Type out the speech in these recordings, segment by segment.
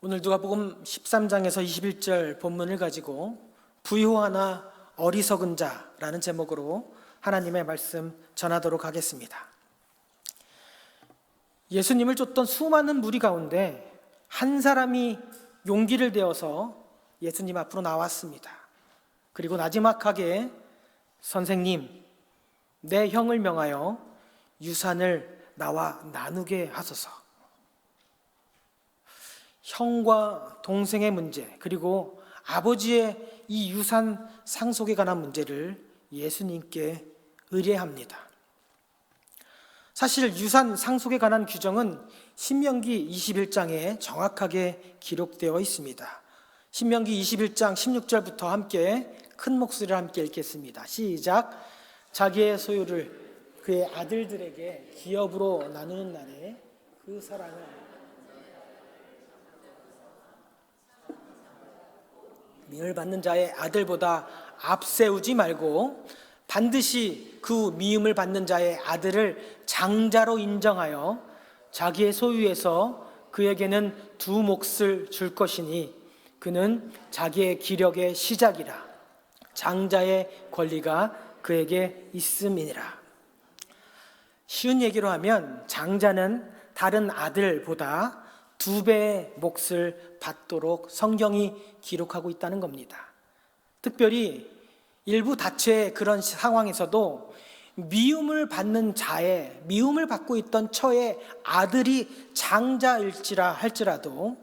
오늘 누가복음 13장에서 21절 본문을 가지고 부유하나 어리석은 자라는 제목으로 하나님의 말씀 전하도록 하겠습니다. 예수님을 쫓던 수많은 무리 가운데 한 사람이 용기를 내어서 예수님 앞으로 나왔습니다. 그리고 나지막하게 선생님, 내 형을 명하여 유산을 나와 나누게 하소서. 형과 동생의 문제, 그리고 아버지의 이 유산 상속에 관한 문제를 예수님께 의뢰합니다. 사실 유산 상속에 관한 규정은 신명기 21장에 정확하게 기록되어 있습니다. 신명기 21장 16절부터 함께 큰 목소리로 함께 읽겠습니다. 시작. 자기의 소유를 그의 아들들에게 기업으로 나누는 날에 그 사랑을 미움을 받는 자의 아들보다 앞세우지 말고 반드시 그 미움을 받는 자의 아들을 장자로 인정하여 자기의 소유에서 그에게는 두 몫을 줄 것이니 그는 자기의 기력의 시작이라. 장자의 권리가 그에게 있음이니라. 쉬운 얘기로 하면 장자는 다른 아들보다 2배의 몫을 받도록 성경이 기록하고 있다는 겁니다. 특별히 일부 다처의 그런 상황에서도 미움을 받는 자의, 미움을 받고 있던 처의 아들이 장자일지라 할지라도,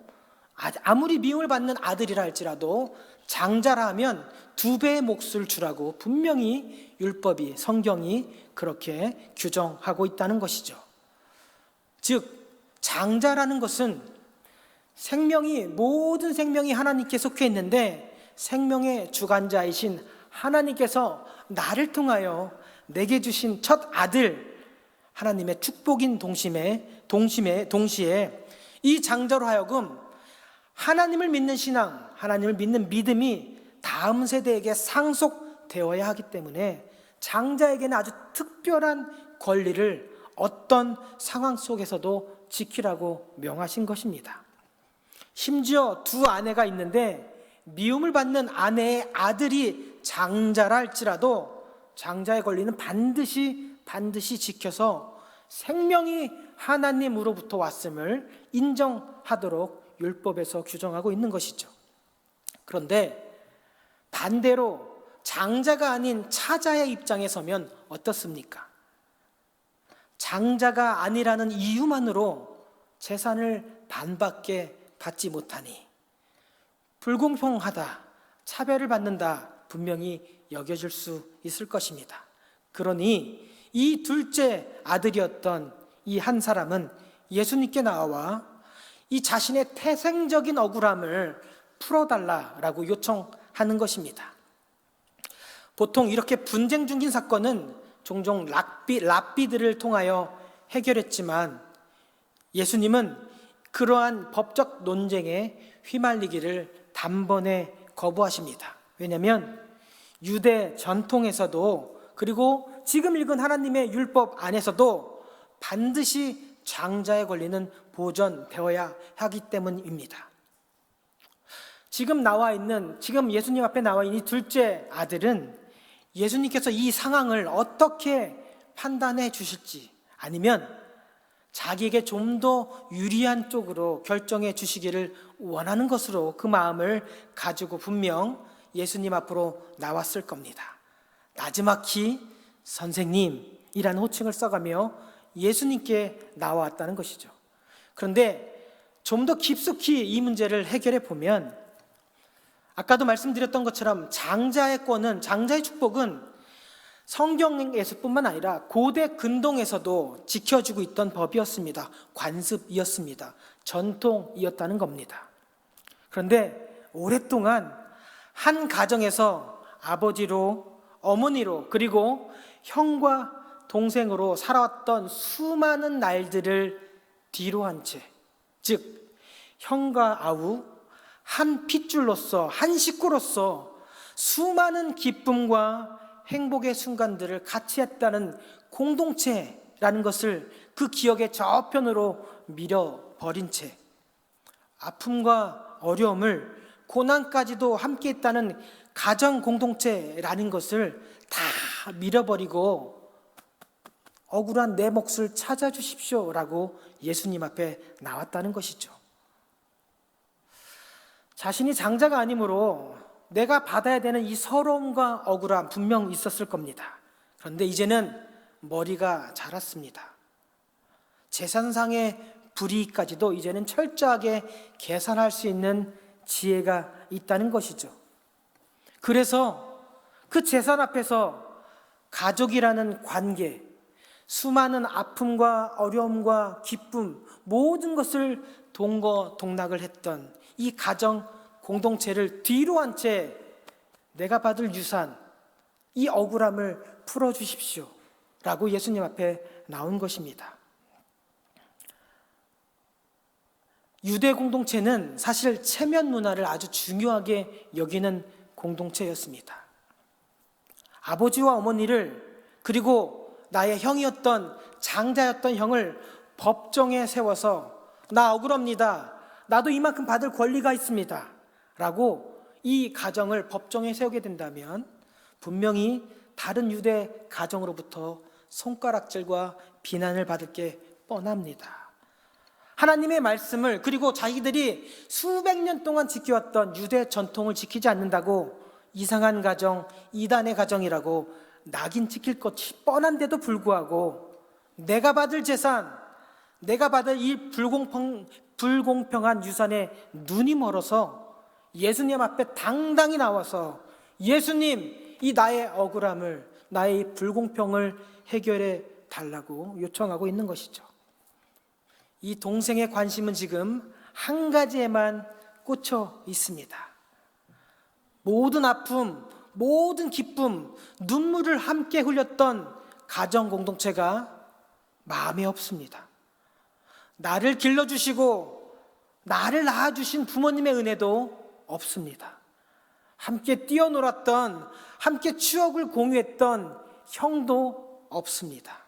아무리 미움을 받는 아들이라 할지라도 장자라 하면 2배의 몫을 주라고 분명히 율법이, 성경이 그렇게 규정하고 있다는 것이죠. 즉 장자라는 것은 모든 생명이 하나님께 속해 있는데 생명의 주관자이신 하나님께서 나를 통하여 내게 주신 첫 아들, 하나님의 축복인 동시에 이 장자로 하여금 하나님을 믿는 신앙, 하나님을 믿는 믿음이 다음 세대에게 상속되어야 하기 때문에 장자에게는 아주 특별한 권리를 어떤 상황 속에서도 지키라고 명하신 것입니다. 심지어 2 아내가 있는데 미움을 받는 아내의 아들이 장자라 할지라도 장자의 권리는 반드시 지켜서 생명이 하나님으로부터 왔음을 인정하도록 율법에서 규정하고 있는 것이죠. 그런데 반대로 장자가 아닌 차자의 입장에 서면 어떻습니까? 장자가 아니라는 이유만으로 재산을 반밖에 받지 못하니 불공평하다, 차별을 받는다 분명히 여겨질 수 있을 것입니다. 그러니 이 둘째 아들이었던 이 한 사람은 예수님께 나와 이 자신의 태생적인 억울함을 풀어달라라고 요청하는 것입니다. 보통 이렇게 분쟁 중인 사건은 종종 랍비들을 통하여 해결했지만 예수님은 그러한 법적 논쟁에 휘말리기를 단번에 거부하십니다. 왜냐하면 유대 전통에서도, 그리고 지금 읽은 하나님의 율법 안에서도 반드시 장자의 권리는 보존되어야 하기 때문입니다. 지금 예수님 앞에 나와 있는 이 둘째 아들은 예수님께서 이 상황을 어떻게 판단해 주실지, 아니면 자기에게 좀 더 유리한 쪽으로 결정해 주시기를 원하는 것으로 그 마음을 가지고 분명 예수님 앞으로 나왔을 겁니다. 나지막히 선생님이라는 호칭을 써가며 예수님께 나왔다는 것이죠. 그런데 좀 더 깊숙이 이 문제를 해결해 보면 아까도 말씀드렸던 것처럼 장자의 축복은 성경에서뿐만 아니라 고대 근동에서도 지켜지고 있던 법이었습니다. 관습이었습니다. 전통이었다는 겁니다. 그런데 오랫동안 한 가정에서 아버지로, 어머니로, 그리고 형과 동생으로 살아왔던 수많은 날들을 뒤로 한 채, 즉 형과 아우, 한 핏줄로서, 한 식구로서 수많은 기쁨과 행복의 순간들을 같이 했다는 공동체라는 것을 그 기억의 저편으로 밀어버린 채 아픔과 어려움을 고난까지도 함께 했다는 가정 공동체라는 것을 다 밀어버리고 억울한 내 몫을 찾아주십시오라고 예수님 앞에 나왔다는 것이죠. 자신이 장자가 아니므로 내가 받아야 되는 이 서러움과 억울함 분명 있었을 겁니다. 그런데 이제는 머리가 자랐습니다. 재산상의 불이익까지도 이제는 철저하게 계산할 수 있는 지혜가 있다는 것이죠. 그래서 그 재산 앞에서 가족이라는 관계, 수많은 아픔과 어려움과 기쁨, 모든 것을 동거동락을 했던 이 가정 공동체를 뒤로 한 채 내가 받을 유산, 이 억울함을 풀어주십시오 라고 예수님 앞에 나온 것입니다. 유대 공동체는 사실 체면 문화를 아주 중요하게 여기는 공동체였습니다. 아버지와 어머니를, 그리고 나의 형이었던 장자였던 형을 법정에 세워서 나 억울합니다, 나도 이만큼 받을 권리가 있습니다 라고 이 가정을 법정에 세우게 된다면 분명히 다른 유대 가정으로부터 손가락질과 비난을 받을 게 뻔합니다. 하나님의 말씀을, 그리고 자기들이 수백 년 동안 지켜왔던 유대 전통을 지키지 않는다고 이상한 가정, 이단의 가정이라고 낙인 찍힐 것이 뻔한데도 불구하고 내가 받을 재산, 내가 받을 이 불공평한 유산에 눈이 멀어서 예수님 앞에 당당히 나와서 예수님, 이 나의 억울함을, 나의 이 불공평을 해결해 달라고 요청하고 있는 것이죠. 이 동생의 관심은 지금 한 가지에만 꽂혀 있습니다. 모든 아픔, 모든 기쁨, 눈물을 함께 흘렸던 가정 공동체가 마음에 없습니다. 나를 길러주시고 나를 낳아주신 부모님의 은혜도 없습니다. 함께 뛰어놀았던, 함께 추억을 공유했던 형도 없습니다.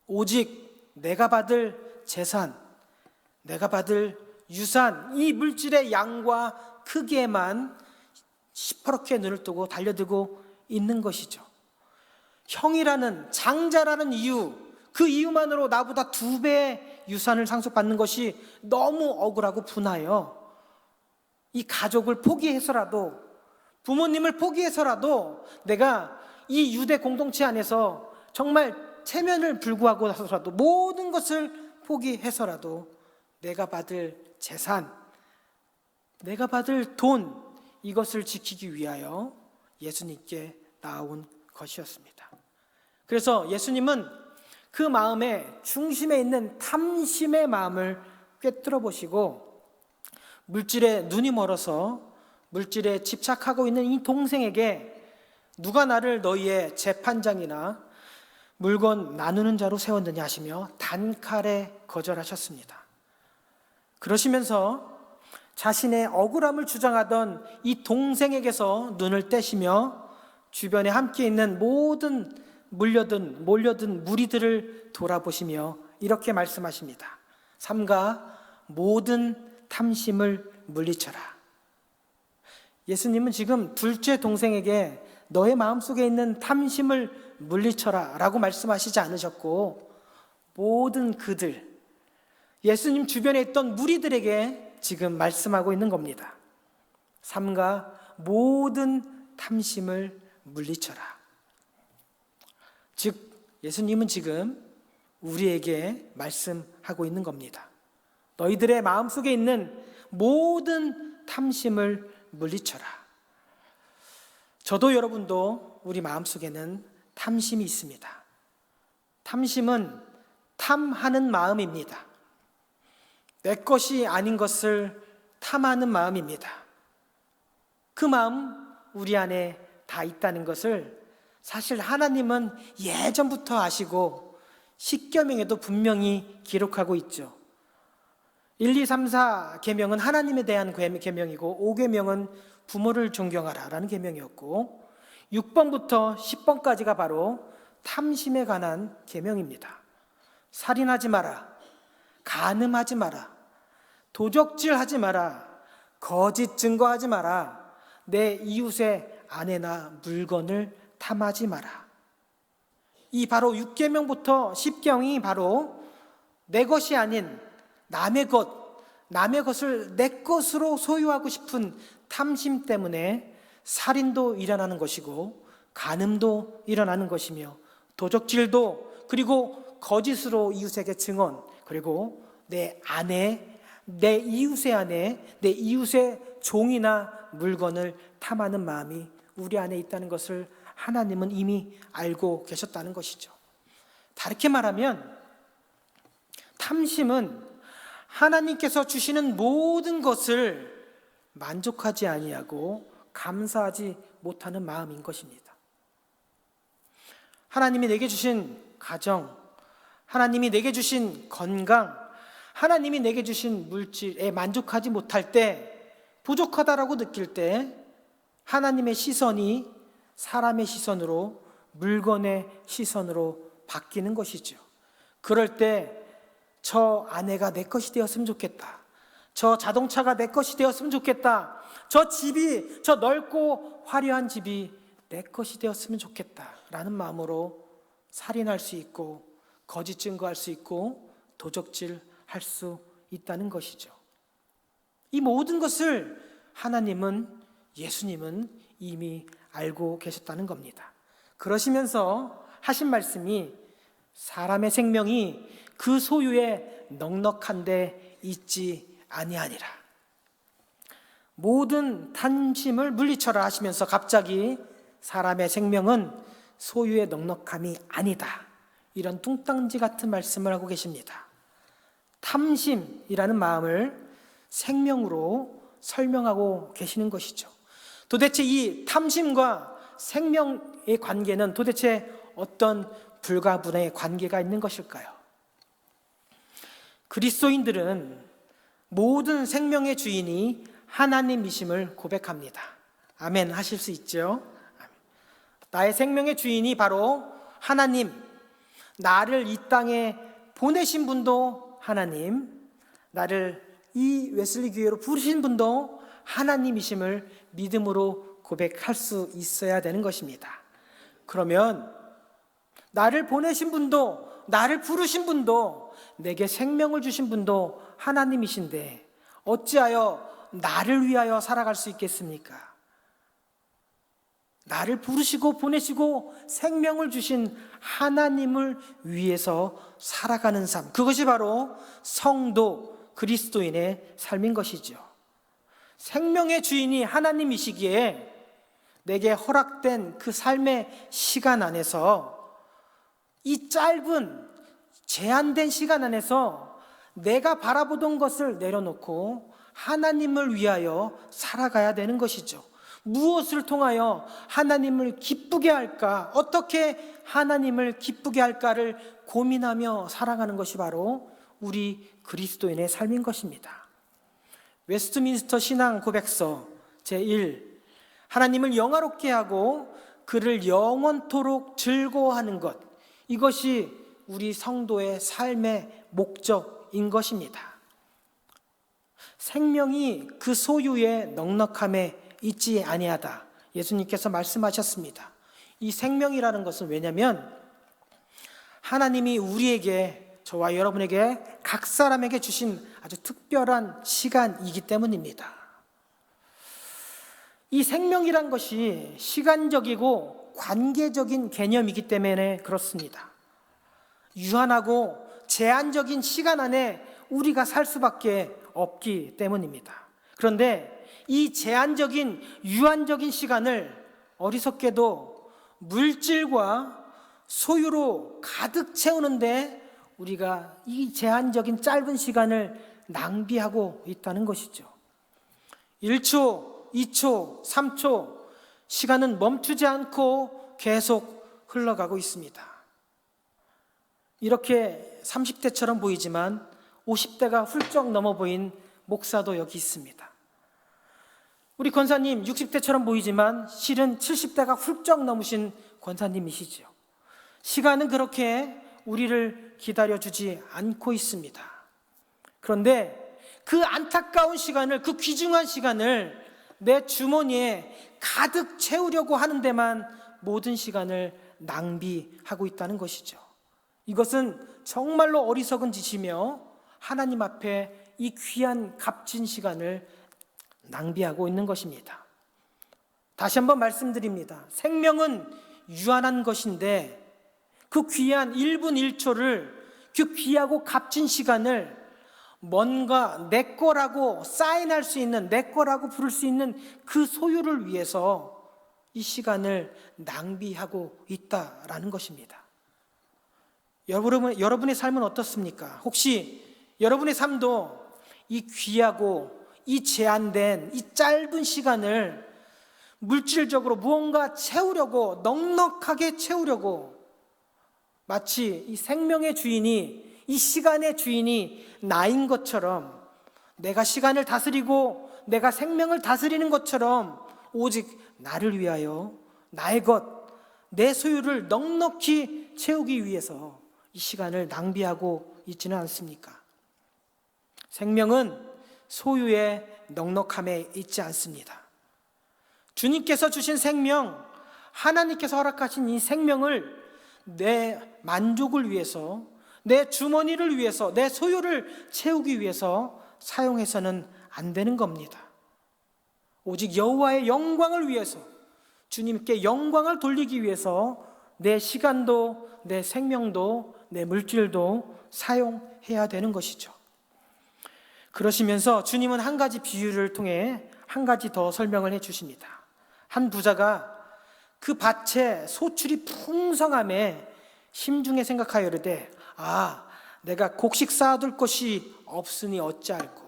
오직 내가 받을 재산, 내가 받을 유산, 이 물질의 양과 크기에만 시퍼렇게 눈을 뜨고 달려들고 있는 것이죠. 형이라는, 장자라는 이유, 그 이유만으로 나보다 2배의 유산을 상속받는 것이 너무 억울하고 분하여 이 가족을 포기해서라도, 부모님을 포기해서라도 내가 이 유대 공동체 안에서 정말 체면을 불구하고 나서라도 모든 것을 포기해서라도 내가 받을 재산, 내가 받을 돈, 이것을 지키기 위하여 예수님께 나온 것이었습니다. 그래서 예수님은 그 마음의 중심에 있는 탐심의 마음을 꿰뚫어 보시고 물질에 눈이 멀어서 물질에 집착하고 있는 이 동생에게 누가 나를 너희의 재판장이나 물건 나누는 자로 세웠느냐 하시며 단칼에 거절하셨습니다. 그러시면서 자신의 억울함을 주장하던 이 동생에게서 눈을 떼시며 주변에 함께 있는 모든 몰려든 무리들을 돌아보시며 이렇게 말씀하십니다. 삼가 모든 탐심을 물리쳐라. 예수님은 지금 둘째 동생에게 너의 마음속에 있는 탐심을 물리쳐라 라고 말씀하시지 않으셨고, 모든 그들, 예수님 주변에 있던 무리들에게 지금 말씀하고 있는 겁니다. 삼가 모든 탐심을 물리쳐라. 즉 예수님은 지금 우리에게 말씀하고 있는 겁니다. 너희들의 마음속에 있는 모든 탐심을 물리쳐라. 저도 여러분도 우리 마음속에는 탐심이 있습니다. 탐심은 탐하는 마음입니다. 내 것이 아닌 것을 탐하는 마음입니다. 그 마음 우리 안에 다 있다는 것을 사실 하나님은 예전부터 아시고 십계명에도 분명히 기록하고 있죠. 1, 2, 3, 4 계명은 하나님에 대한 계명이고 5계명은 부모를 존경하라 라는 계명이었고 6번부터 10번까지가 바로 탐심에 관한 계명입니다. 살인하지 마라, 간음하지 마라, 도적질하지 마라, 거짓 증거하지 마라, 내 이웃의 아내나 물건을 탐하지 마라. 이 바로 6계명부터 10경이 바로 내 것이 아닌 남의 것을 내 것으로 소유하고 싶은 탐심 때문에 살인도 일어나는 것이고 간음도 일어나는 것이며 도적질도, 그리고 거짓으로 이웃에게 증언, 그리고 내 아내, 내 이웃의 아내, 내 이웃의 종이나 물건을 탐하는 마음이 우리 안에 있다는 것을 하나님은 이미 알고 계셨다는 것이죠. 다르게 말하면 탐심은 하나님께서 주시는 모든 것을 만족하지 아니하고 감사하지 못하는 마음인 것입니다. 하나님이 내게 주신 가정, 하나님이 내게 주신 건강, 하나님이 내게 주신 물질에 만족하지 못할 때, 부족하다라고 느낄 때 하나님의 시선이 사람의 시선으로, 물건의 시선으로 바뀌는 것이죠. 그럴 때 저 아내가 내 것이 되었으면 좋겠다, 저 자동차가 내 것이 되었으면 좋겠다, 저 집이, 저 넓고 화려한 집이 내 것이 되었으면 좋겠다라는 마음으로 살인할 수 있고 거짓 증거할 수 있고 도적질할 수 있다는 것이죠. 이 모든 것을 하나님은, 예수님은 이미 알고 계셨다는 겁니다. 그러시면서 하신 말씀이 사람의 생명이 그 소유에 넉넉한데 있지 아니하니라. 모든 탐심을 물리쳐라 하시면서 갑자기 사람의 생명은 소유의 넉넉함이 아니다, 이런 뚱딴지 같은 말씀을 하고 계십니다. 탐심이라는 마음을 생명으로 설명하고 계시는 것이죠. 도대체 이 탐심과 생명의 관계는 도대체 어떤 불가분의 관계가 있는 것일까요? 그리스도인들은 모든 생명의 주인이 하나님이심을 고백합니다. 아멘 하실 수 있죠? 나의 생명의 주인이 바로 하나님, 나를 이 땅에 보내신 분도 하나님, 나를 이 웨슬리 교회로 부르신 분도 하나님이심을 믿음으로 고백할 수 있어야 되는 것입니다. 그러면 나를 보내신 분도, 나를 부르신 분도, 내게 생명을 주신 분도 하나님이신데 어찌하여 나를 위하여 살아갈 수 있겠습니까? 나를 부르시고 보내시고 생명을 주신 하나님을 위해서 살아가는 삶, 그것이 바로 성도, 그리스도인의 삶인 것이죠. 생명의 주인이 하나님이시기에 내게 허락된 그 삶의 시간 안에서, 이 짧은 제한된 시간 안에서 내가 바라보던 것을 내려놓고 하나님을 위하여 살아가야 되는 것이죠. 무엇을 통하여 하나님을 기쁘게 할까, 어떻게 하나님을 기쁘게 할까를 고민하며 살아가는 것이 바로 우리 그리스도인의 삶인 것입니다. 웨스트민스터 신앙 고백서 제1, 하나님을 영화롭게 하고 그를 영원토록 즐거워하는 것, 이것이 우리 성도의 삶의 목적인 것입니다. 생명이 그 소유의 넉넉함에 있지 아니하다, 예수님께서 말씀하셨습니다. 이 생명이라는 것은, 왜냐하면 하나님이 우리에게, 저와 여러분에게, 각 사람에게 주신 아주 특별한 시간이기 때문입니다. 이 생명이란 것이 시간적이고 관계적인 개념이기 때문에 그렇습니다. 유한하고 제한적인 시간 안에 우리가 살 수밖에 없기 때문입니다. 그런데 이 제한적인 유한적인 시간을 어리석게도 물질과 소유로 가득 채우는데 우리가 이 제한적인 짧은 시간을 낭비하고 있다는 것이죠. 1초, 2초, 3초 시간은 멈추지 않고 계속 흘러가고 있습니다. 이렇게 30대처럼 보이지만 50대가 훌쩍 넘어 보인 목사도 여기 있습니다. 우리 권사님 60대처럼 보이지만 실은 70대가 훌쩍 넘으신 권사님이시죠. 시간은 그렇게 우리를 기다려주지 않고 있습니다. 그런데 그 안타까운 시간을, 그 귀중한 시간을 내 주머니에 가득 채우려고 하는 데만 모든 시간을 낭비하고 있다는 것이죠. 이것은 정말로 어리석은 짓이며 하나님 앞에 이 귀한 값진 시간을 낭비하고 있는 것입니다. 다시 한번 말씀드립니다. 생명은 유한한 것인데 그 귀한 1분 1초를, 그 귀하고 값진 시간을 뭔가 내 거라고 사인할 수 있는, 내 거라고 부를 수 있는 그 소유를 위해서 이 시간을 낭비하고 있다라는 것입니다. 여러분의 삶은 어떻습니까? 혹시 여러분의 삶도 이 귀하고 이 제한된 이 짧은 시간을 물질적으로 무언가 채우려고, 넉넉하게 채우려고, 마치 이 생명의 주인이, 이 시간의 주인이 나인 것처럼, 내가 시간을 다스리고 내가 생명을 다스리는 것처럼 오직 나를 위하여 나의 것, 내 소유를 넉넉히 채우기 위해서 이 시간을 낭비하고 있지는 않습니까? 생명은 소유의 넉넉함에 있지 않습니다. 주님께서 주신 생명, 하나님께서 허락하신 이 생명을 내 만족을 위해서, 내 주머니를 위해서, 내 소유를 채우기 위해서 사용해서는 안 되는 겁니다. 오직 여호와의 영광을 위해서, 주님께 영광을 돌리기 위해서 내 시간도, 내 생명도, 내 물질도 사용해야 되는 것이죠. 그러시면서 주님은 한 가지 비유를 통해 한 가지 더 설명을 해 주십니다. 한 부자가 그 밭에 소출이 풍성함에 심중에 생각하여 이르되, 내가 곡식 쌓아둘 것이 없으니 어찌할꼬.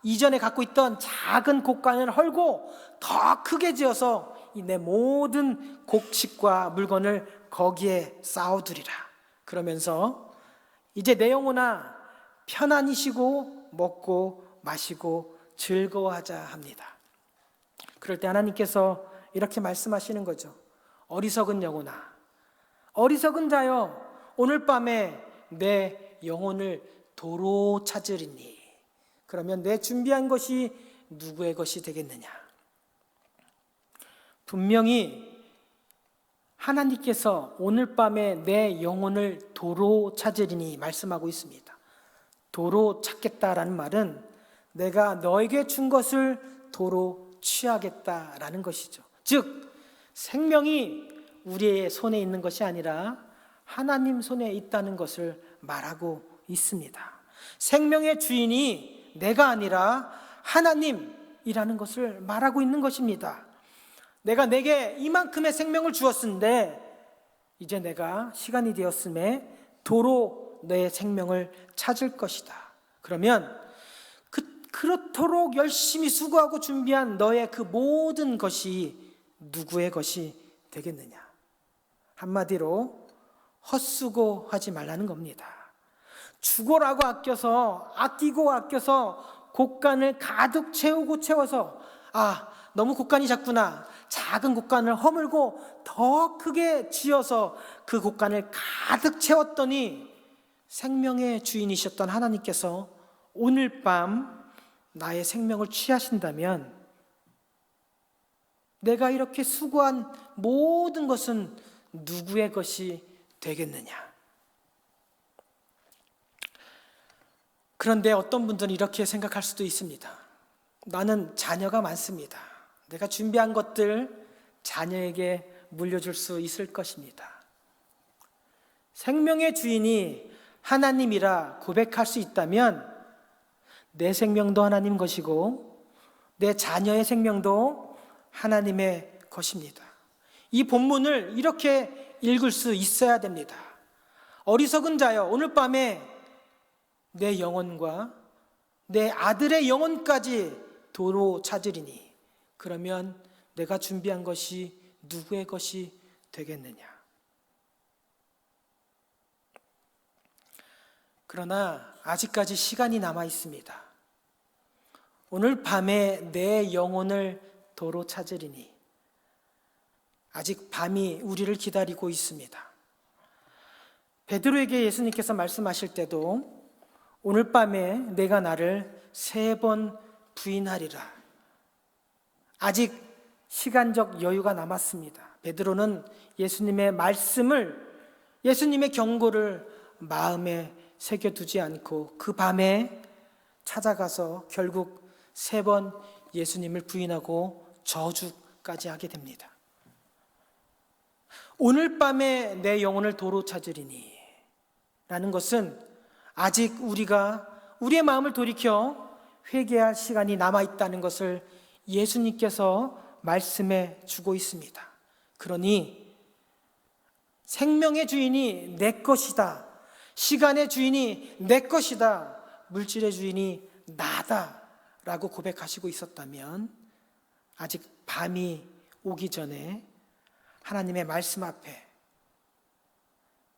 이전에 갖고 있던 작은 곡간을 헐고 더 크게 지어서 내 모든 곡식과 물건을 거기에 쌓아두리라. 그러면서 이제 내 영혼아 편안히 쉬고 먹고 마시고 즐거워하자 합니다. 그럴 때 하나님께서 이렇게 말씀하시는 거죠. 어리석은 영혼아, 어리석은 자여, 오늘 밤에 내 영혼을 도로 찾으리니. 그러면 내 준비한 것이 누구의 것이 되겠느냐? 분명히 하나님께서 오늘 밤에 내 영혼을 도로 찾으리니 말씀하고 있습니다. 도로 찾겠다라는 말은 내가 너에게 준 것을 도로 취하겠다라는 것이죠. 즉 생명이 우리의 손에 있는 것이 아니라 하나님 손에 있다는 것을 말하고 있습니다. 생명의 주인이 내가 아니라 하나님이라는 것을 말하고 있는 것입니다. 내가 내게 이만큼의 생명을 주었는데 이제 내가 시간이 되었음에 도로 내 생명을 찾을 것이다. 그러면 그렇도록 열심히 수고하고 준비한 너의 그 모든 것이 누구의 것이 되겠느냐? 한마디로 헛수고하지 말라는 겁니다. 죽어라고 아끼고 아껴서 곡간을 가득 채워서 너무 곡간이 작구나. 작은 곡간을 허물고 더 크게 지어서 그 곡간을 가득 채웠더니 생명의 주인이셨던 하나님께서 오늘 밤 나의 생명을 취하신다면 내가 이렇게 수고한 모든 것은 누구의 것이 되겠느냐? 그런데 어떤 분들은 이렇게 생각할 수도 있습니다. 나는 자녀가 많습니다. 내가 준비한 것들 자녀에게 물려줄 수 있을 것입니다. 생명의 주인이 하나님이라 고백할 수 있다면 내 생명도 하나님 것이고 내 자녀의 생명도 하나님의 것입니다. 이 본문을 이렇게 읽을 수 있어야 됩니다. 어리석은 자여, 오늘 밤에 내 영혼과 내 아들의 영혼까지 도로 찾으리니 그러면 내가 준비한 것이 누구의 것이 되겠느냐? 그러나 아직까지 시간이 남아 있습니다. 오늘 밤에 내 영혼을 도로 찾으리니 아직 밤이 우리를 기다리고 있습니다. 베드로에게 예수님께서 말씀하실 때도 오늘 밤에 내가 나를 3번 부인하리라. 아직 시간적 여유가 남았습니다. 베드로는 예수님의 말씀을, 예수님의 경고를 마음에 새겨두지 않고 그 밤에 찾아가서 결국 3번 예수님을 부인하고 저주까지 하게 됩니다. 오늘 밤에 내 영혼을 도로 찾으리니 라는 것은 아직 우리가 우리의 마음을 돌이켜 회개할 시간이 남아있다는 것을 예수님께서 말씀해 주고 있습니다. 그러니 생명의 주인이 내 것이다, 시간의 주인이 내 것이다, 물질의 주인이 나다 라고 고백하시고 있었다면 아직 밤이 오기 전에 하나님의 말씀 앞에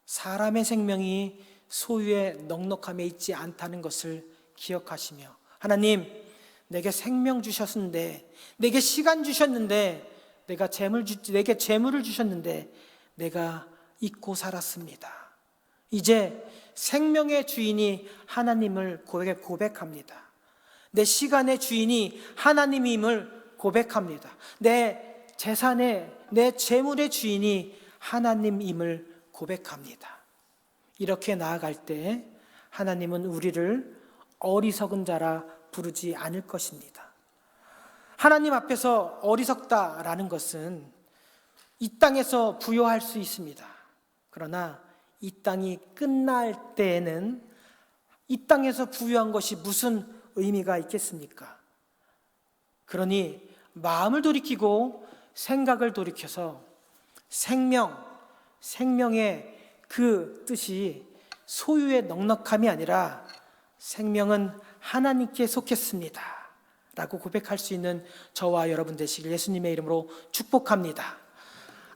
사람의 생명이 소유의 넉넉함에 있지 않다는 것을 기억하시며, 하나님, 내게 생명 주셨는데, 내게 시간 주셨는데, 내게 재물을 주셨는데 내가 잊고 살았습니다. 이제 생명의 주인이 하나님을 고백합니다. 내 시간의 주인이 하나님임을 고백합니다. 내 재산의, 내 재물의 주인이 하나님임을 고백합니다. 이렇게 나아갈 때 하나님은 우리를 어리석은 자라 부르지 않을 것입니다. 하나님 앞에서 어리석다라는 것은 이 땅에서 부여할 수 있습니다. 그러나 이 땅이 끝날 때에는 이 땅에서 부여한 것이 무슨 의미가 있겠습니까? 그러니 마음을 돌이키고 생각을 돌이켜서 생명의 그 뜻이 소유의 넉넉함이 아니라 생명은 하나님께 속했습니다 라고 고백할 수 있는 저와 여러분 되시길 예수님의 이름으로 축복합니다.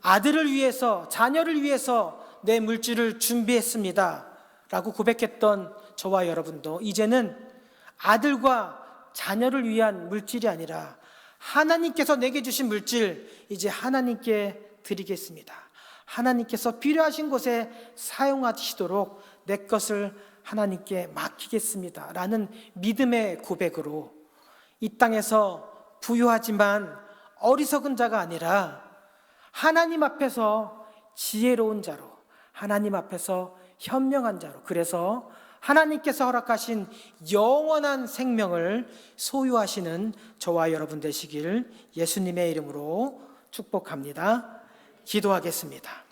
아들을 위해서, 자녀를 위해서 내 물질을 준비했습니다 라고 고백했던 저와 여러분도 이제는 아들과 자녀를 위한 물질이 아니라 하나님께서 내게 주신 물질, 이제 하나님께 드리겠습니다. 하나님께서 필요하신 곳에 사용하시도록 내 것을 하나님께 맡기겠습니다 라는 믿음의 고백으로 이 땅에서 부유하지만 어리석은 자가 아니라 하나님 앞에서 지혜로운 자로, 하나님 앞에서 현명한 자로, 그래서 하나님께서 허락하신 영원한 생명을 소유하시는 저와 여러분 되시길 예수님의 이름으로 축복합니다. 기도하겠습니다.